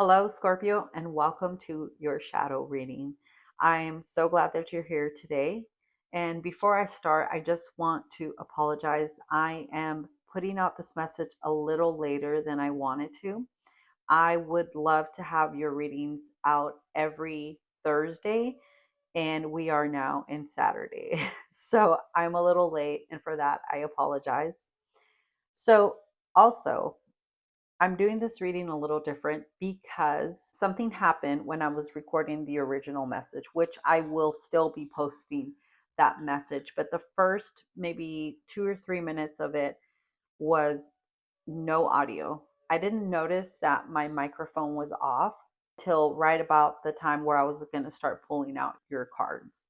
Hello, Scorpio, and welcome to your shadow reading. I'm so glad that you're here today. And before I start, I just want to apologize. I am putting out this message a little later than I wanted to. I would love to have your readings out every Thursday, and we are now in Saturday. So I'm a little late, and for that, I apologize. So, also, I'm doing this reading a little different because something happened when I was recording the original message, which I will still be posting that message. But the first maybe 2 or 3 minutes of it was no audio. I didn't notice that my microphone was off till right about the time where I was going to start pulling out your cards.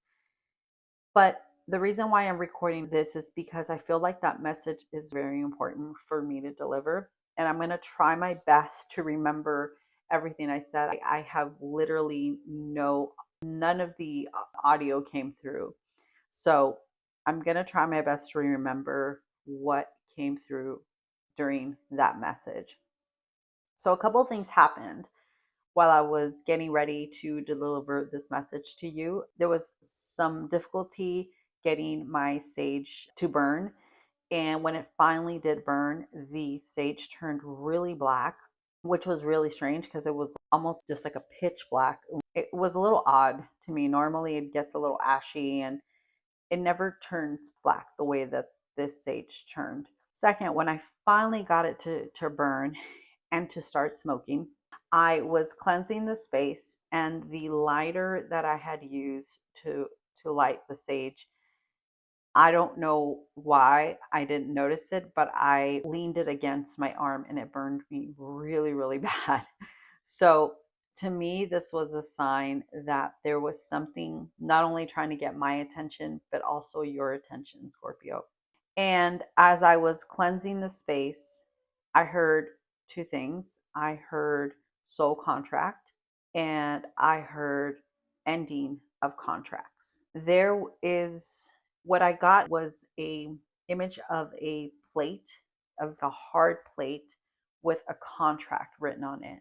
But the reason why I'm recording this is because I feel like that message is very important for me to deliver. And I'm going to try my best to remember everything I said. I have literally none of the audio came through. So I'm going to try my best to remember what came through during that message. So a couple of things happened while I was getting ready to deliver this message to you. There was some difficulty getting my sage to burn. And when it finally did burn, the sage turned really black, which was really strange because it was almost just like a pitch black. It was a little odd to me. Normally it gets a little ashy and it never turns black the way that this sage turned. Second, when I finally got it to burn and to start smoking, I was cleansing the space, and the lighter that I had used to light the sage, I don't know why I didn't notice it, but I leaned it against my arm and it burned me really, really bad. So to me, this was a sign that there was something not only trying to get my attention, but also your attention, Scorpio. And as I was cleansing the space, I heard two things. I heard soul contract and I heard ending of contracts. There is what I got was a image of a plate, of a hard plate with a contract written on it.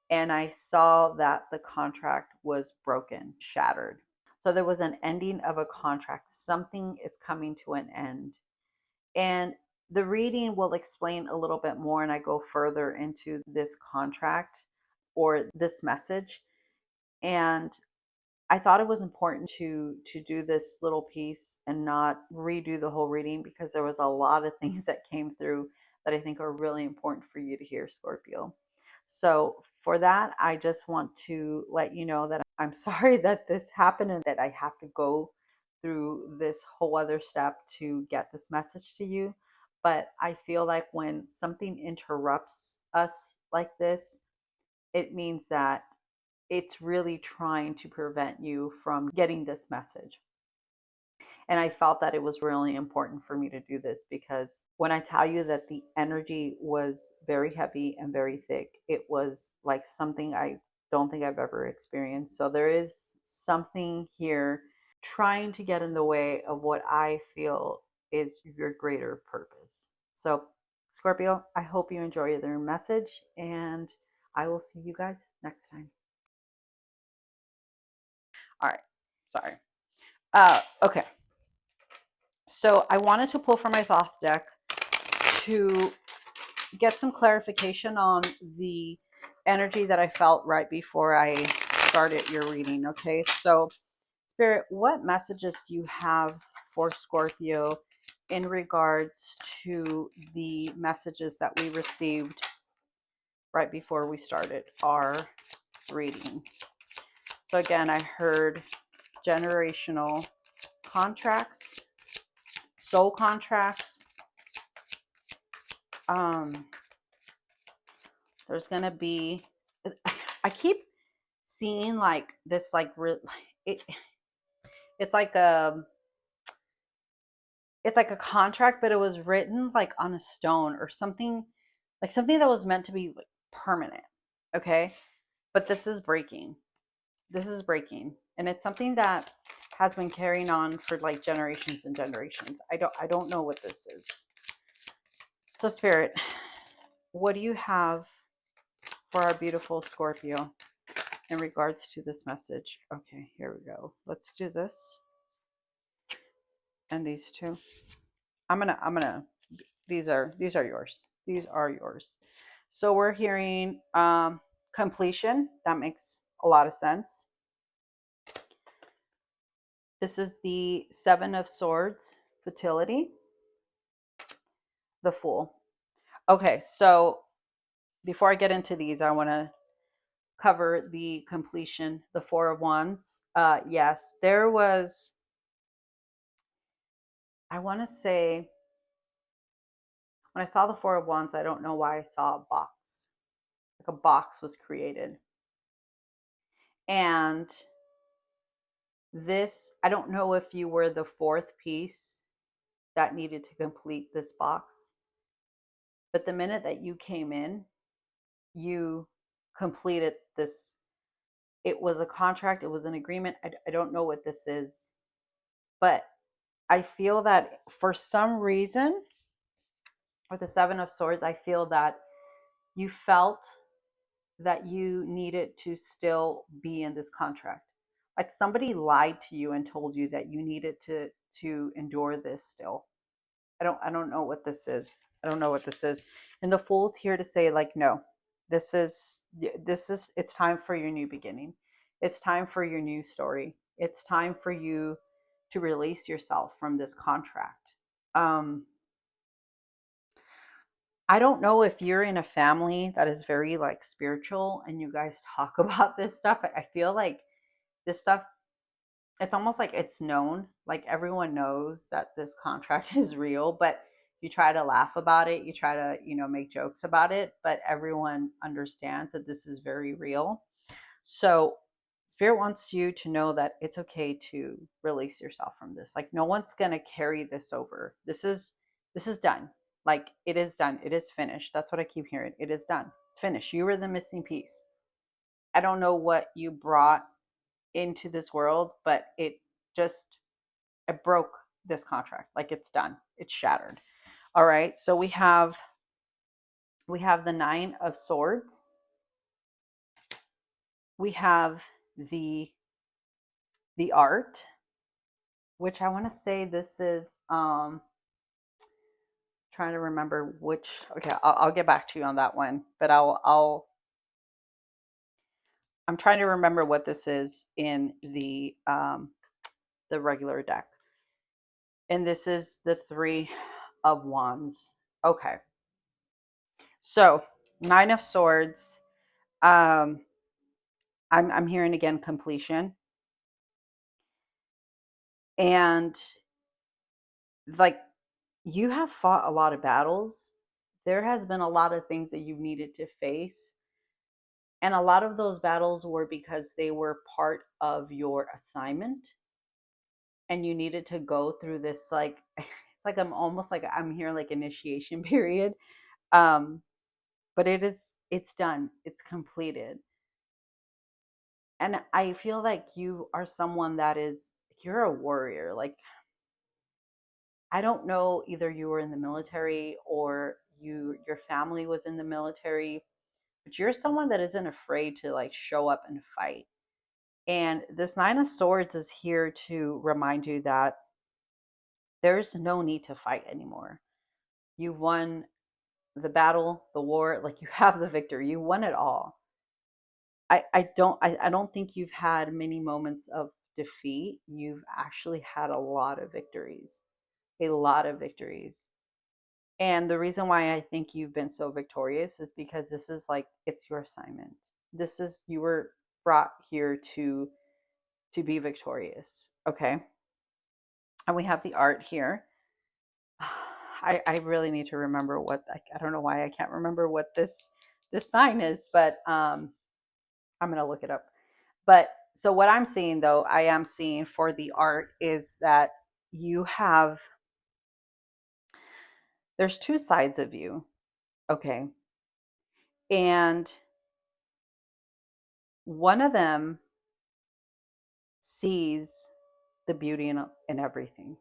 And I saw that the contract was broken, shattered. So there was an ending of a contract. Something is coming to an end. And the reading will explain a little bit more, and I go further into this contract or this message. And I thought it was important to do this little piece and not redo the whole reading because there was a lot of things that came through that I think are really important for you to hear, Scorpio. So for that, I just want to let you know that I'm sorry that this happened and that I have to go through this whole other step to get this message to you. But I feel like when something interrupts us like this, it means that it's really trying to prevent you from getting this message. And I felt that it was really important for me to do this because when I tell you that the energy was very heavy and very thick, it was like something I don't think I've ever experienced. So there is something here trying to get in the way of what I feel is your greater purpose. So, Scorpio, I hope you enjoy their message and I will see you guys next time. All right. Sorry. Okay. So I wanted to pull from my Thoth deck to get some clarification on the energy that I felt right before I started your reading. Okay. So, Spirit, what messages do you have for Scorpio in regards to the messages that we received right before we started our reading? So, again, I heard generational contracts, soul contracts. There's gonna be, I keep seeing like this, like it, it's like a, it's like a contract, but it was written like on a stone or something, like something that was meant to be like permanent. Okay, but this is breaking. This is breaking, and it's something that has been carrying on for like generations and generations. I don't know what this is. So, Spirit, what do you have for our beautiful Scorpio in regards to this message. Okay, here we go. Let's do this. And these two. I'm gonna these are yours. These are yours. So we're hearing completion. That makes a lot of sense. This is the Seven of Swords, fertility, the Fool. Okay, so before I get into these, I want to cover the completion, the Four of Wands. Yes, there was, I want to say, when I saw the Four of Wands, I don't know why I saw a box. Like a box was created. And this, I don't know if you were the fourth piece that needed to complete this box, but the minute that you came in, you completed this. It was a contract, it was an agreement. I don't know what this is, but I feel that for some reason, with the Seven of Swords, I feel that you felt that you needed to still be in this contract. Like somebody lied to you and told you that you needed to endure this still. I don't know what this is. I don't know what this is. And the Fool's here to say like no. This is it's time for your new beginning. It's time for your new story. It's time for you to release yourself from this contract. Um I don't know if you're in a family that is very like spiritual and you guys talk about this stuff. I feel like this stuff, it's almost like it's known. Like everyone knows that this contract is real, but you try to laugh about it. You try to, make jokes about it, but everyone understands that this is very real. So, Spirit wants you to know that it's okay to release yourself from this. Like no one's going to carry this over. This is done. Like it is done. It is finished. That's what I keep hearing. It is done. It's finished. You were the missing piece. I don't know what you brought into this world, but just it broke this contract. Like it's done. It's shattered. All right. So we have the Nine of Swords. We have the Art, which I want to say this is trying to remember which. Okay, I'll get back to you on that one, but I'm trying to remember what this is in the regular deck. And this is the Three of Wands. Okay. So, Nine of Swords. Um I'm hearing again completion. And like you have fought a lot of battles. There has been a lot of things that you've needed to face. And a lot of those battles were because they were part of your assignment and you needed to go through this like it's like I'm almost like I'm here like initiation period. Um but it's done. It's completed. And I feel like you are someone that is you're a warrior. Like I don't know, either you were in the military or your family was in the military, but you're someone that isn't afraid to like show up and fight. And this Nine of Swords is here to remind you that there's no need to fight anymore. You won the battle, the war, like you have the victory. You won it all. I don't think you've had many moments of defeat. You've actually had a lot of victories. A lot of victories. And the reason why I think you've been so victorious is because this is like it's your assignment. This is you were brought here to be victorious. Okay. And we have the Art here. I really need to remember what I don't know why I can't remember what this sign is, but I'm gonna look it up. But so what I'm seeing though, I am seeing for the Art is that you have there's two sides of you. Okay. And one of them sees the beauty in everything.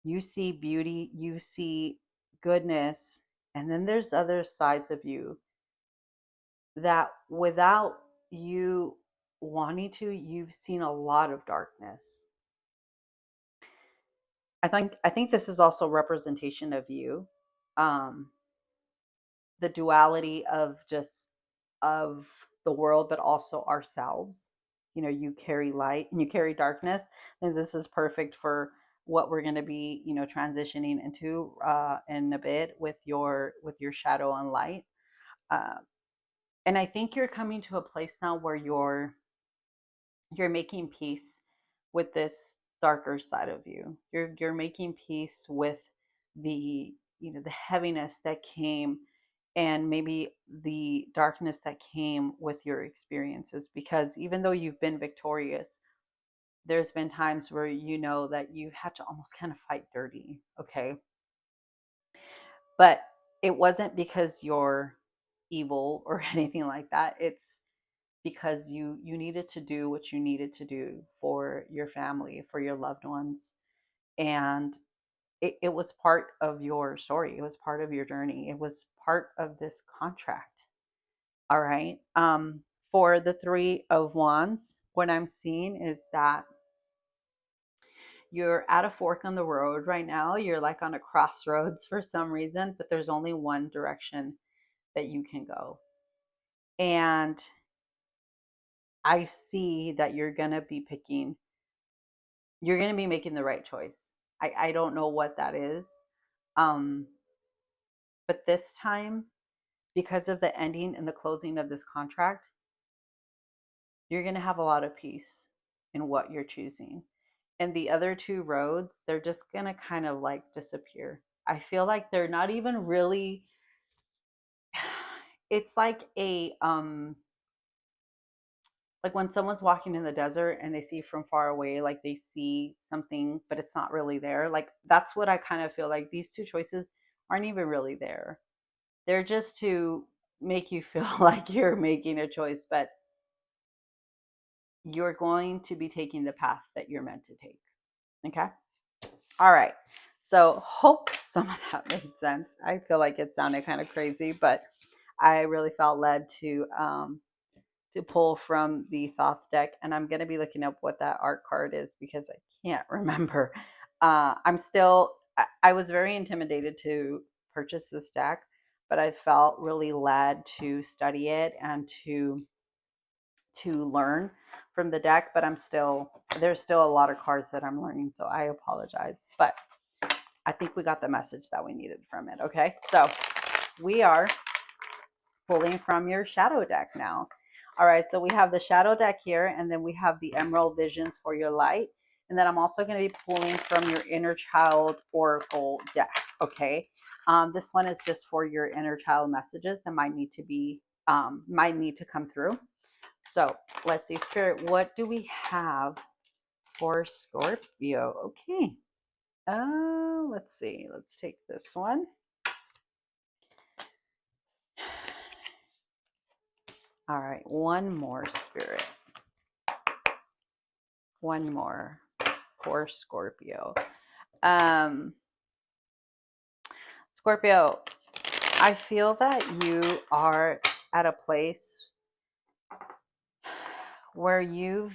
You see beauty, you see goodness, and then there's other sides of you that without you wanting to, you've seen a lot of darkness. I think this is also representation of you. Um, the duality of just of the world, but also ourselves. You know, you carry light and you carry darkness, and this is perfect for what we're going to be, transitioning into in a bit with your shadow and light. Uh, and I think you're coming to a place now where you're making peace with this darker side of you. You're making peace with the the heaviness that came, and maybe the darkness that came with your experiences, because even though you've been victorious, there's been times where you know that you had to almost kind of fight dirty, okay? But it wasn't because you're evil or anything like that. It's because you needed to do what you needed to do for your family, for your loved ones. And it was part of your story. It was part of your journey. It was part of this contract. All right. For the Three of Wands, what I'm seeing is that you're at a fork on the road right now. You're like on a crossroads for some reason, but there's only one direction that you can go. And I see that you're going to be making the right choice. I don't know what that is. Um, but this time, because of the ending and the closing of this contract, you're going to have a lot of peace in what you're choosing. And the other two roads, they're just going to kind of like disappear. I feel like they're not even really, it's like when someone's walking in the desert and they see from far away, like they see something, but it's not really there. Like that's what I kind of feel like. These two choices aren't even really there. They're just to make you feel like you're making a choice, but you're going to be taking the path that you're meant to take. Okay. All right. So, hope some of that made sense. I feel like it sounded kind of crazy, but I really felt led to pull from the Thoth deck, and I'm going to be looking up what that art card is because I can't remember. I'm still. I was very intimidated to purchase this deck, but I felt really led to study it and to learn from the deck. But there's still a lot of cards that I'm learning, so I apologize. But I think we got the message that we needed from it. Okay, so we are pulling from your shadow deck now. All right, so we have the shadow deck here, and then we have the Emerald Visions for your light. And then I'm also going to be pulling from your Inner Child Oracle deck. Okay, this one is just for your inner child messages that might need to come through. So let's see, Spirit, what do we have for Scorpio? Okay, let's see. Let's take this one. All right, one more, Spirit. One more for Scorpio. Um, Scorpio, I feel that you are at a place where you've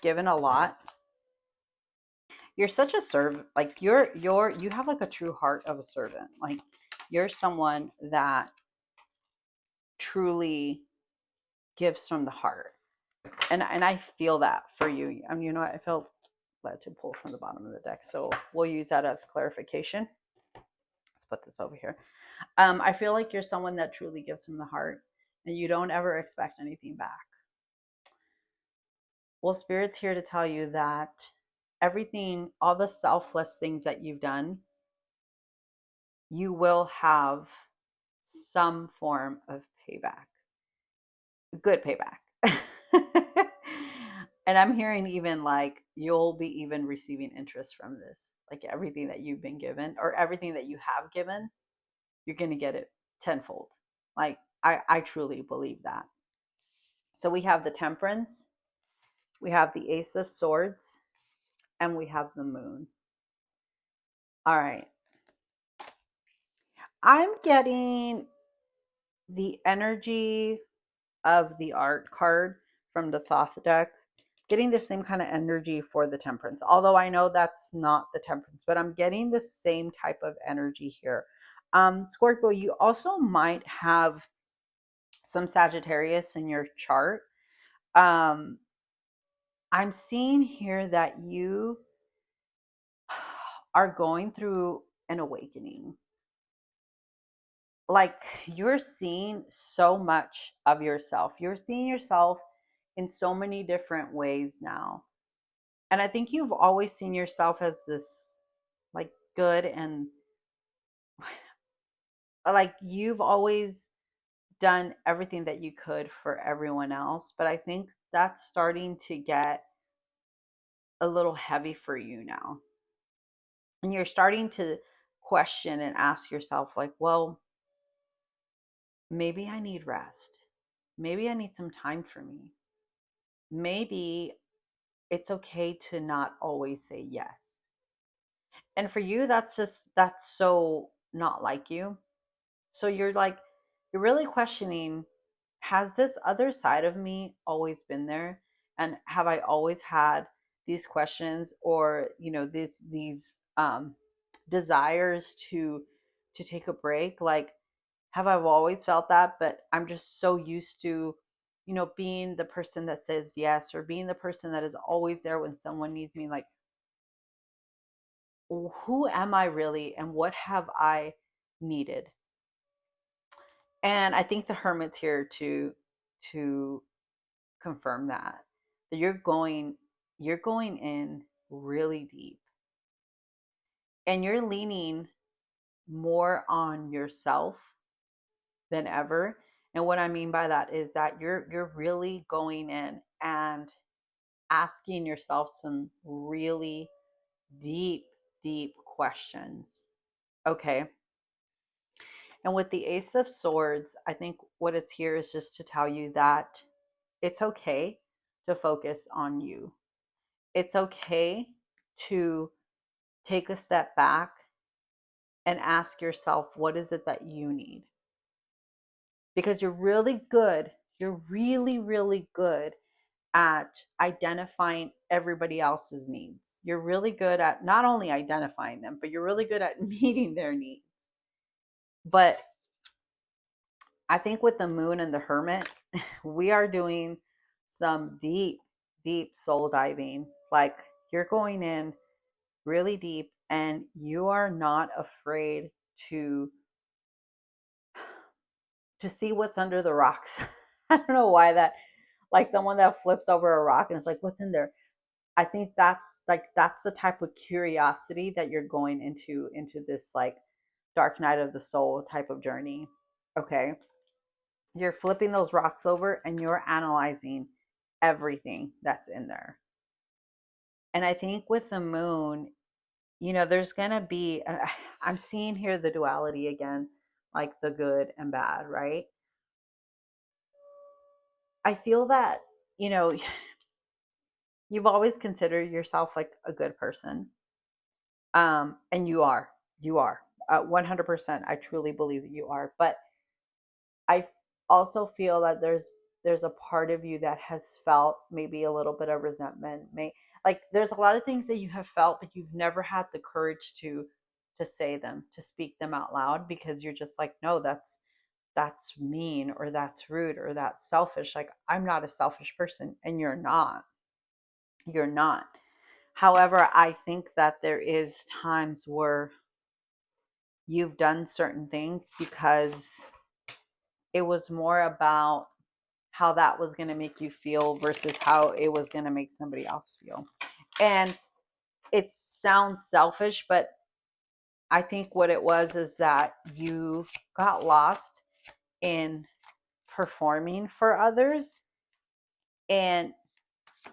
given a lot. You're such a servant. Like you have like a true heart of a servant. Like you're someone that truly gives from the heart. And I feel that for you. I mean, I felt led to pull from the bottom of the deck. So we'll use that as clarification. Let's put this over here. I feel like you're someone that truly gives from the heart and you don't ever expect anything back. Well, Spirit's here to tell you that everything, all the selfless things that you've done, you will have some form of payback, good payback. And I'm hearing even like you'll be even receiving interest from this, like everything that you've been given or everything that you have given, you're going to get it tenfold. Like I truly believe that. So we have the Temperance, we have the Ace of Swords, and we have the Moon. All right. I'm getting the energy. of the art card from the Thoth deck, getting the same kind of energy for the Temperance. Although I know that's not the Temperance, but I'm getting the same type of energy here. Scorpio, you also might have some Sagittarius in your chart. Um, I'm seeing here that you are going through an awakening. Like you're seeing so much of yourself. You're seeing yourself in so many different ways now. And I think you've always seen yourself as this like good and like you've always done everything that you could for everyone else. But I think that's starting to get a little heavy for you now. And you're starting to question and ask yourself, like, well, maybe I need rest. Maybe I need some time for me. Maybe it's okay to not always say yes. And for you, that's so not like you. So you're like, you're really questioning, has this other side of me always been there? And have I always had these questions or, these desires to take a break? Like, have I always felt that? But I'm just so used to, being the person that says yes or being the person that is always there when someone needs me. Like, who am I really and what have I needed? And I think the hermit's here to confirm that you're going in really deep and you're leaning more on yourself than ever. And what I mean by that is that you're really going in and asking yourself some really deep deep questions. Okay. And with the Ace of Swords, I think what it's here is just to tell you that it's okay to focus on you. It's okay to take a step back and ask yourself, what is it that you need? Because you're really good. You're really, really good at identifying everybody else's needs. You're really good at not only identifying them, but you're really good at meeting their needs. But I think with the moon and the hermit, we are doing some deep, deep soul diving. Like you're going in really deep and you are not afraid to to see what's under the rocks. I don't know why that, like someone that flips over a rock and it's like, what's in there? I think that's the type of curiosity that you're going into this like dark night of the soul type of journey. Okay. You're flipping those rocks over and you're analyzing everything that's in there. And I think with the moon, there's going to be, I'm seeing here the duality again, like the good and bad, right? I feel that, you know, you've always considered yourself like a good person. And you are 100%. I truly believe that you are. But I also feel that there's a part of you that has felt maybe a little bit of resentment. Like there's a lot of things that you have felt, but you've never had the courage to say them, to speak them out loud because you're just like, no, that's mean or that's rude or that's selfish. Like I'm not a selfish person, and you're not. You're not. However, I think that there is times where you've done certain things because it was more about how that was going to make you feel versus how it was going to make somebody else feel. And it sounds selfish, but I think what it was is that you got lost in performing for others and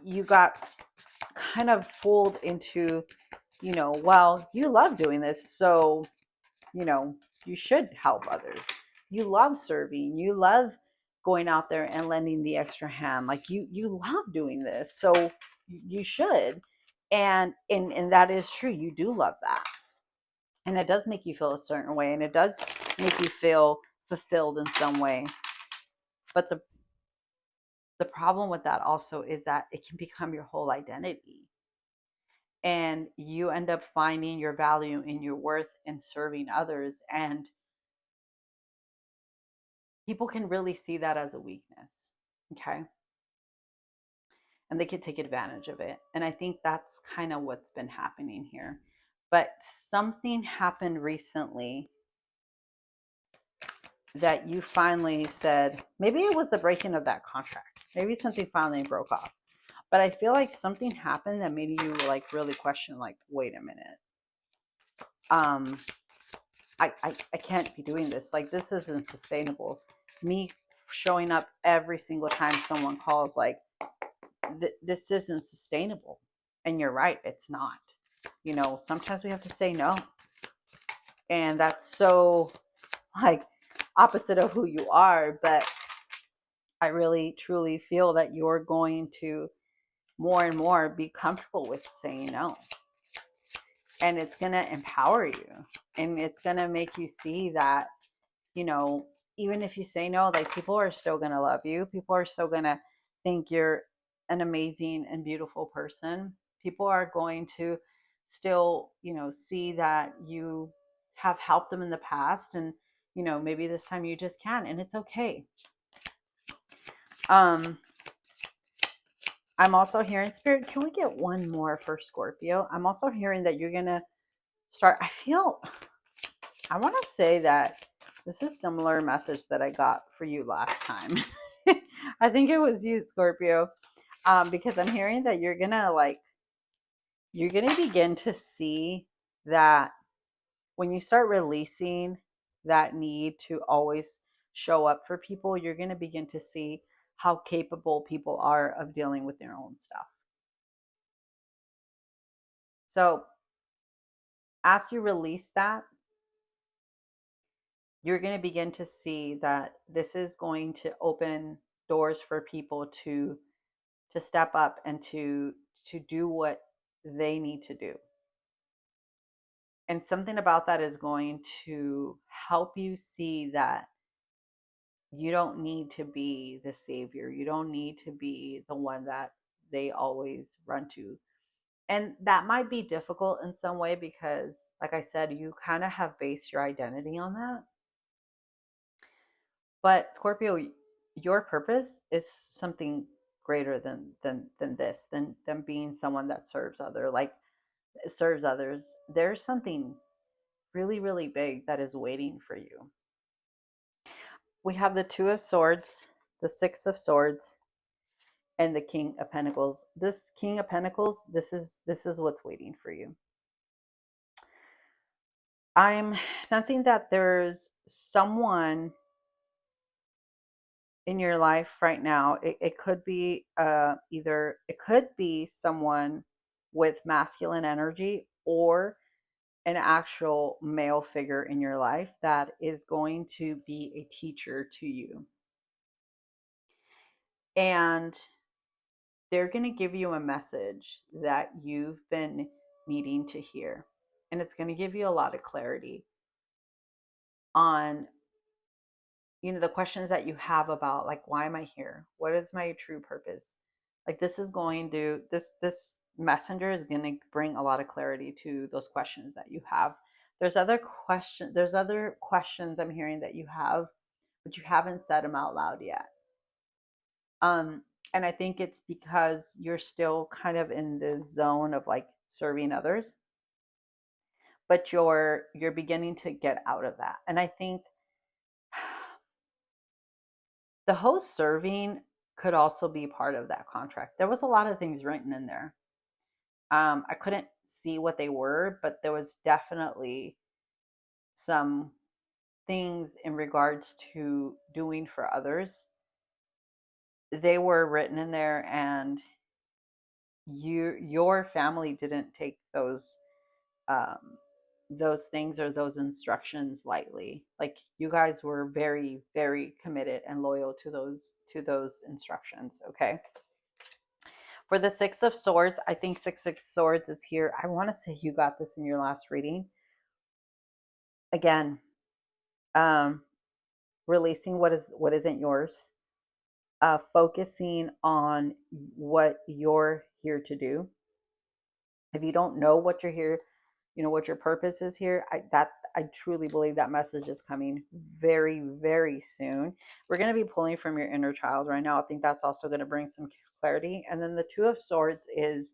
you got kind of fooled into, well, you love doing this, so, you know, you should help others. You love serving. You love going out there and lending the extra hand. Like you love doing this, so you should. And that is true. You do love that, and it does make you feel a certain way, and it does make you feel fulfilled in some way. But The problem with that also is that it can become your whole identity. And you end up finding your value and your worth in serving others. And people can really see that as a weakness. Okay. And they could take advantage of it. And I think that's kind of what's been happening here. But something happened recently that you finally said, maybe it was the breaking of that contract. Maybe something finally broke off. But I feel like something happened that made you like really question, like, wait a minute. Um, I can't be doing this. Like, this isn't sustainable. Me showing up every single time someone calls, like, this isn't sustainable. And you're right, it's not. You know, sometimes we have to say no. And that's so, like, opposite of who you are. But I really, truly feel that you're going to more and more be comfortable with saying no. And it's going to empower you. And it's going to make you see that, you know, even if you say no, like, people are still going to love you. People are still going to think you're an amazing and beautiful person. People are going to still, you know, see that you have helped them in the past. And, you know, maybe this time you just can. And it's okay. Um, I'm also hearing, Spirit, can we get one more for Scorpio? I'm also hearing that you're going to start, I want to say that this is similar message that I got for you last time. I think it was you, Scorpio, because I'm hearing that you're going to begin to see that when you start releasing that need to always show up for people, you're going to begin to see how capable people are of dealing with their own stuff. So as you release that, you're going to begin to see that this is going to open doors for people to step up and to do what they need to do. And something about that is going to help you see that you don't need to be the savior. You don't need to be the one that they always run to. And that might be difficult in some way because, like I said, you kind of have based your identity on that. But Scorpio, your purpose is something greater than this, than being someone that serves others. There's something really, really big that is waiting for you. We have the Two of Swords, the Six of Swords, and the King of Pentacles. This King of Pentacles, this is what's waiting for you. I'm sensing that there's someone in your life right now. It could be either it could be someone with masculine energy or an actual male figure in your life that is going to be a teacher to you. And they're going to give you a message that you've been needing to hear. And it's going to give you a lot of clarity on, you know, the questions that you have about, like, why am I here? What is my true purpose? Like, this messenger is going to bring a lot of clarity to those questions that you have. There's other questions I'm hearing that you have, but you haven't said them out loud yet. Um, and I think it's because you're still kind of in this zone of like serving others, but you're beginning to get out of that. And I think the host serving could also be part of that contract. There was a lot of things written in there. I couldn't see what they were, but there was definitely some things in regards to doing for others. They were written in there, and your family didn't take um, those things or those instructions lightly. Like, you guys were very, very committed and loyal to those instructions. Okay. For the Six of Swords, I think Six Swords is here. I want to say you got this in your last reading. Again, releasing what isn't yours. focusing on what you're here to do. If you don't know what you're here, what your purpose is here, I truly believe that message is coming very, very soon. We're going to be pulling from your inner child right now. I think that's also going to bring some clarity. And then the Two of Swords is,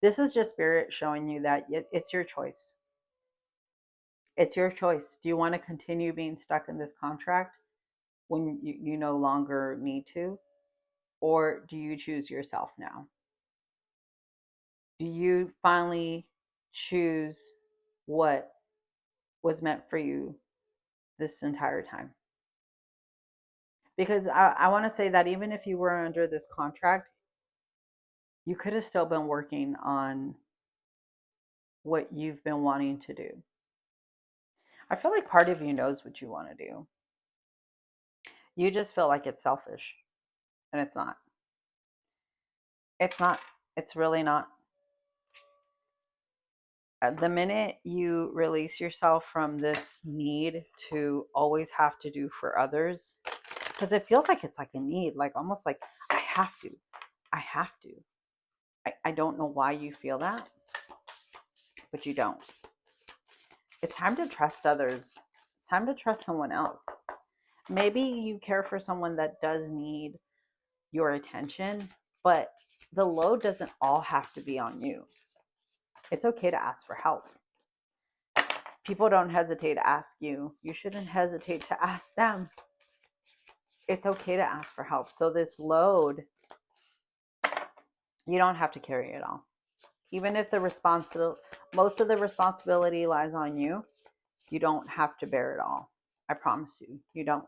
this is just spirit showing you that it's your choice. It's your choice. Do you want to continue being stuck in this contract when you no longer need to? Or do you choose yourself now? Do you finally choose what was meant for you this entire time? Because I want to say that even if you were under this contract, you could have still been working on what you've been wanting to do. I feel like part of you knows what you want to do. You just feel like it's selfish, and it's not. It's not. It's really not. The minute you release yourself from this need to always have to do for others, because it feels like it's like a need, like almost like I have to, I have to. I don't know why you feel that, but you don't. It's time to trust others. It's time to trust someone else. Maybe you care for someone that does need your attention, but the load doesn't all have to be on you. It's okay to ask for help. People don't hesitate to ask you. You shouldn't hesitate to ask them. It's okay to ask for help. So this load, you don't have to carry it all. Even if most of the responsibility lies on you, you don't have to bear it all. I promise you, you don't.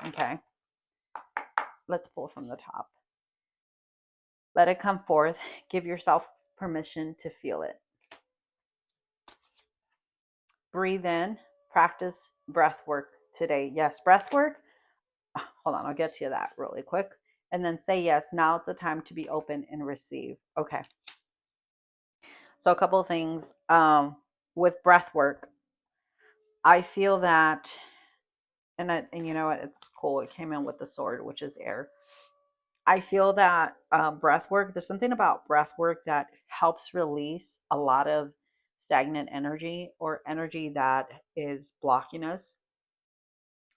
Okay. Let's pull from the top. Let it come forth. Give yourself permission to feel it. Breathe in. Practice breath work today. Yes, breath work. Hold on, I'll get to that really quick. And then say yes. Now it's the time to be open and receive. Okay. So a couple of things with breath work. I feel that, and you know what? It's cool. It came in with the sword, which is air. I feel that breath work, there's something about breath work that helps release a lot of stagnant energy or energy that is blocking us.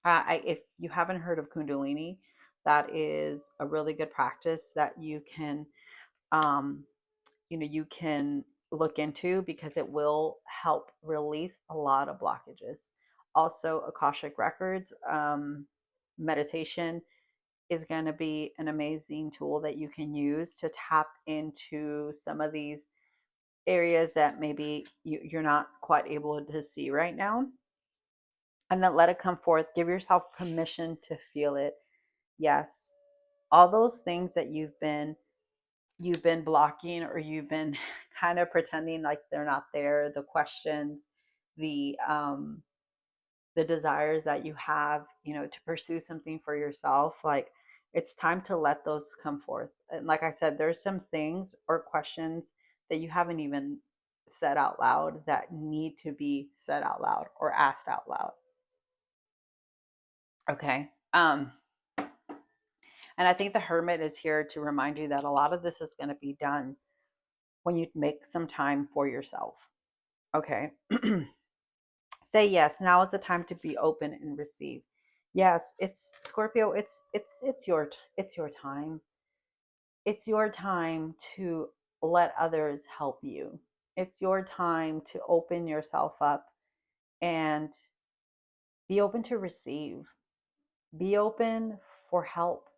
If you haven't heard of Kundalini, that is a really good practice that um, you can look into because it will help release a lot of blockages. Also, Akashic Records, meditation is going to be an amazing tool that you can use to tap into some of these areas that maybe you're not quite able to see right now. And then let it come forth. Give yourself permission to feel it. Yes, all those things that you've been blocking, or you've been kind of pretending like they're not there, the questions, the the desires that you have, to pursue something for yourself, like it's time to let those come forth. And like I said, there's some things or questions that you haven't even said out loud that need to be said out loud or asked out loud. Okay. And I think the hermit is here to remind you that a lot of this is going to be done when you make some time for yourself. Okay. Say yes. Now is the time to be open and receive. Yes, it's Scorpio. It's your time. It's your time to let others help you. It's your time to open yourself up and be open to receive. Be open for help.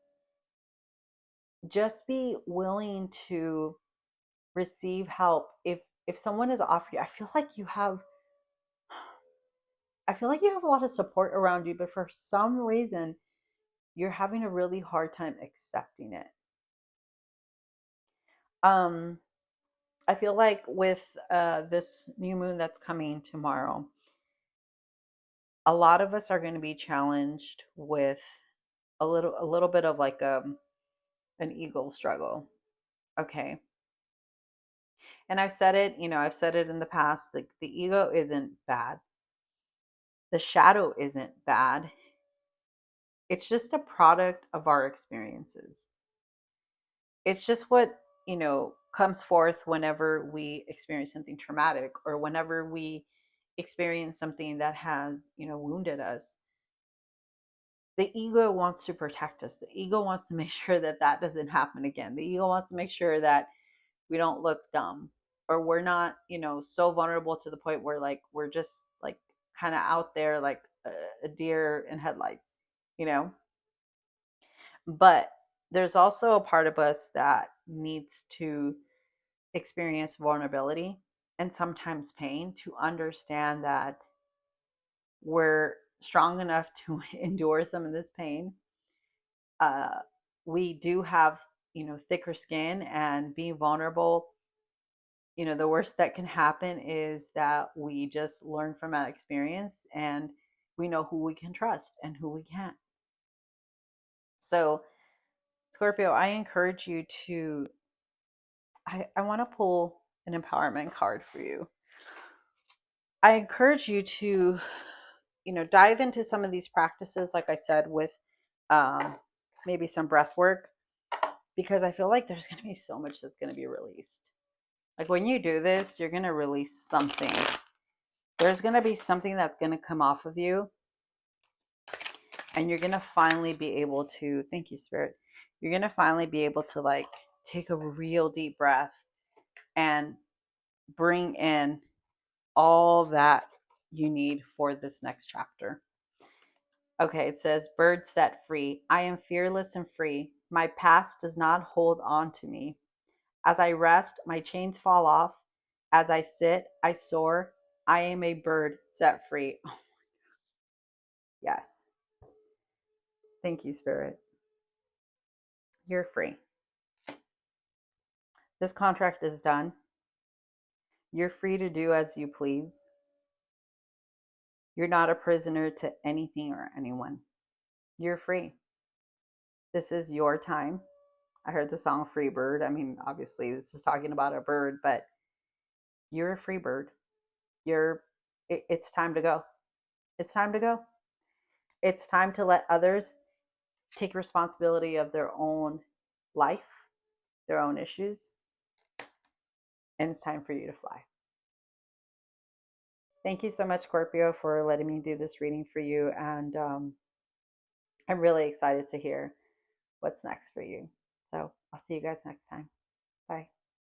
Just be willing to receive help. If someone is offering you, I feel like you have a lot of support around you, but for some reason you're having a really hard time accepting it. Um, I feel like with this new moon that's coming tomorrow, a lot of us are going to be challenged with a little bit of like an ego struggle. Okay. And I've said it in the past, like the ego isn't bad. The shadow isn't bad. It's just a product of our experiences. It's just what, comes forth whenever we experience something traumatic or whenever we experience something that has, wounded us. The ego wants to protect us. The ego wants to make sure that that doesn't happen again. The ego wants to make sure that we don't look dumb or we're not, so vulnerable to the point where like we're just like kind of out there like a deer in headlights, you know? But there's also a part of us that needs to experience vulnerability and sometimes pain to understand that we're strong enough to endure some of this pain. uh, we do have, thicker skin, and being vulnerable, the worst that can happen is that we just learn from that experience and we know who we can trust and who we can't. So, Scorpio, I encourage you to, I want to pull an empowerment card for you. I encourage you to, dive into some of these practices, like I said, with um, maybe some breath work, because I feel like there's going to be so much that's going to be released. Like when you do this, you're going to release something. There's going to be something that's going to come off of you, and you're going to finally be able to, thank you, Spirit. You're going to finally be able to like take a real deep breath and bring in all that you need for this next chapter. Okay, it says, bird set free. I am fearless and free. My past does not hold on to me. As I rest, my chains fall off. As I sit, I soar. I am a bird set free. Yes. Thank you, Spirit. You're free. This contract is done. You're free to do as you please. You're not a prisoner to anything or anyone. You're free. This is your time. I heard the song Free Bird. I mean, obviously, this is talking about a bird, but you're a free bird. It's time to go. It's time to go. It's time to let others take responsibility of their own life, their own issues, and it's time for you to fly. Thank you so much, Scorpio, for letting me do this reading for you. And I'm really excited to hear what's next for you. So I'll see you guys next time. Bye.